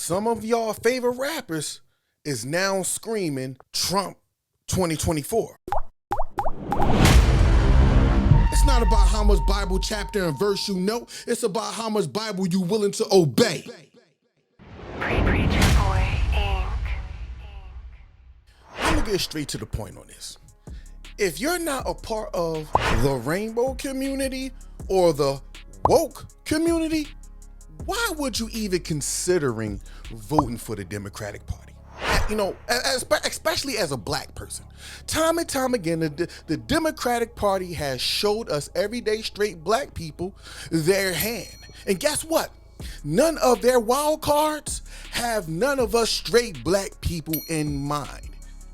some of y'all favorite rappers is now screaming Trump 2024. It's not about how much Bible chapter and verse you know. It's about how much Bible you willing to obey. Pre-Preacher Boy, Inc. I'm gonna get straight to the point on this. If you're not a part of the rainbow community or the woke community, why would you even considering voting for the Democratic Party? You know, especially as a black person. Time and time again, the Democratic Party has showed us everyday straight black people their hand. And guess what? None of their wild cards have none of us straight black people in mind.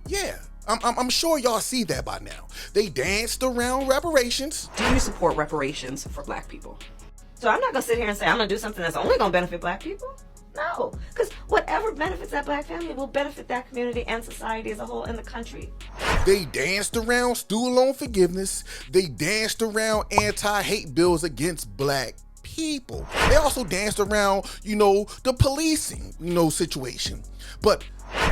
Yeah, I'm sure y'all see that by now. They danced around reparations. Do you support reparations for black people? So I'm not gonna sit here and say I'm gonna do something that's only gonna benefit black people. No, because whatever benefits that black family will benefit that community and society as a whole in the country. They danced around student loan forgiveness. They danced around anti-hate bills against black people. They also danced around, the policing, situation. But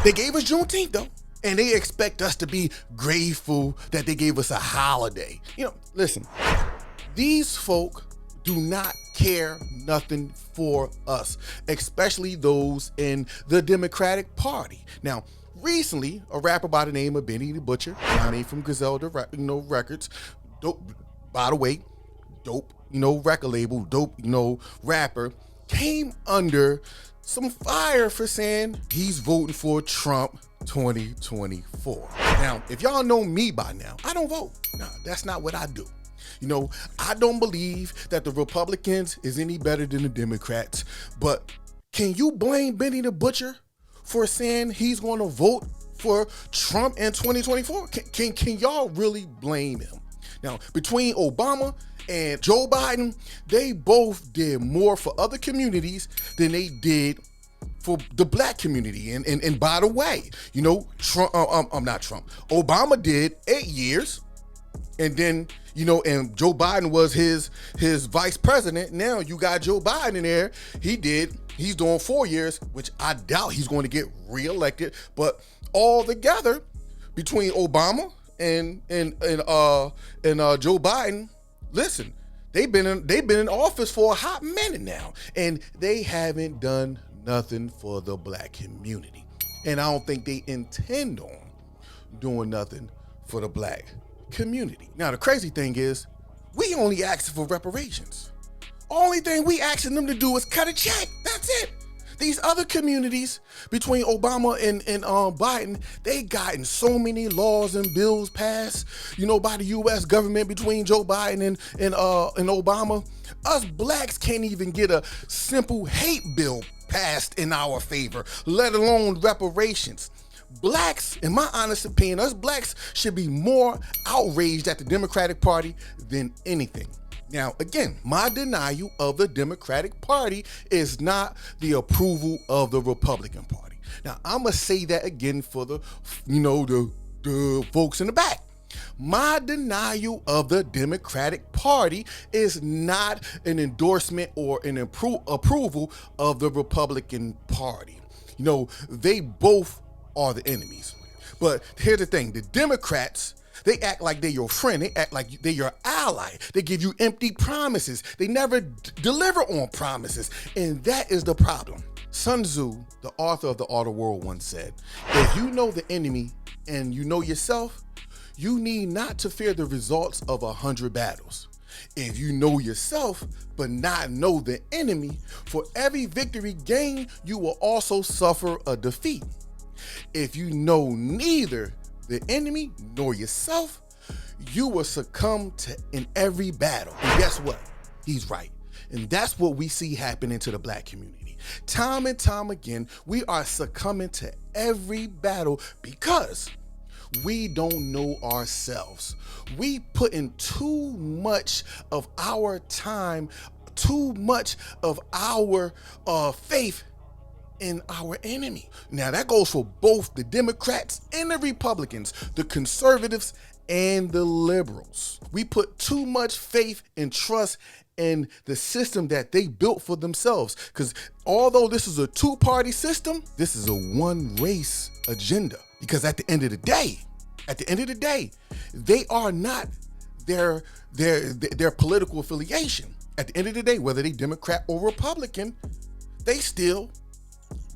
they gave us Juneteenth though. And they expect us to be grateful that they gave us a holiday. Listen, these folk do not care nothing for us, especially those in the Democratic Party. Now, recently, a rapper by the name of Benny the Butcher, from Griselda, Records, dope, by the way, dope, record label, dope, rapper, came under some fire for saying he's voting for Trump 2024. Now, if y'all know me by now, I don't vote. No, that's not what I do. I don't believe that the Republicans is any better than the Democrats, but can you blame Benny the Butcher for saying he's going to vote for Trump in 2024? Can y'all really blame him? Now, between Obama and Joe Biden, they both did more for other communities than they did for the black community. And by the way, Obama did 8 years. And then, and Joe Biden was his vice president. Now you got Joe Biden in there. He's doing 4 years, which I doubt he's going to get reelected. But all together, between Obama and Joe Biden, listen, they've been in office for a hot minute now, and they haven't done nothing for the black community. And I don't think they intend on doing nothing for the black community. Now, the crazy thing is, we only asking for reparations. Only thing we asking them to do is cut a check. That's it. These other communities, between Obama and Biden, they gotten so many laws and bills passed, by the U.S. government between Joe Biden and Obama. Us blacks can't even get a simple hate bill passed in our favor, let alone reparations. Blacks, in my honest opinion, us blacks should be more outraged at the Democratic Party than anything. Now, again, my denial of the Democratic Party is not the approval of the Republican Party. Now, I'm going to say that again for the folks in the back. My denial of the Democratic Party is not an endorsement or an approval of the Republican Party. They both are the enemies. But here's the thing, the Democrats, they act like they're your friend. They act like they're your ally. They give you empty promises. They never deliver on promises. And that is the problem. Sun Tzu, the author of The Art of War, once said, if you know the enemy and you know yourself, you need not to fear the results of 100 battles. If you know yourself, but not know the enemy, for every victory gained, you will also suffer a defeat. If you know neither the enemy nor yourself, you will succumb in every battle. And guess what? He's right. And that's what we see happening to the black community. Time and time again, we are succumbing to every battle because we don't know ourselves. We put in too much of our time, too much of our faith in our enemy. Now that goes for both the Democrats and the Republicans, the conservatives and the liberals. We put too much faith and trust in the system that they built for themselves. Because although this is a two-party system, this is a one-race agenda. Because at the end of the day, they are not their political affiliation. At the end of the day, whether they Democrat or Republican, they still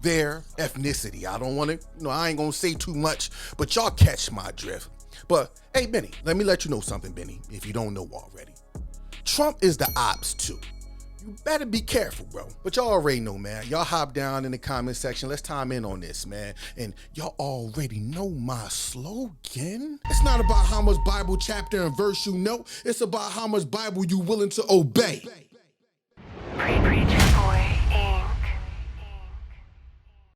their ethnicity. I ain't gonna say too much, but y'all catch my drift. But hey, Benny, let me let you know something, Benny, if you don't know already. Trump is the ops too. You better be careful, bro. But y'all already know, man. Y'all hop down in the comment section. Let's time in on this, man. And y'all already know my slogan. It's not about how much Bible chapter and verse you know. It's about how much Bible you willing to obey. Preach.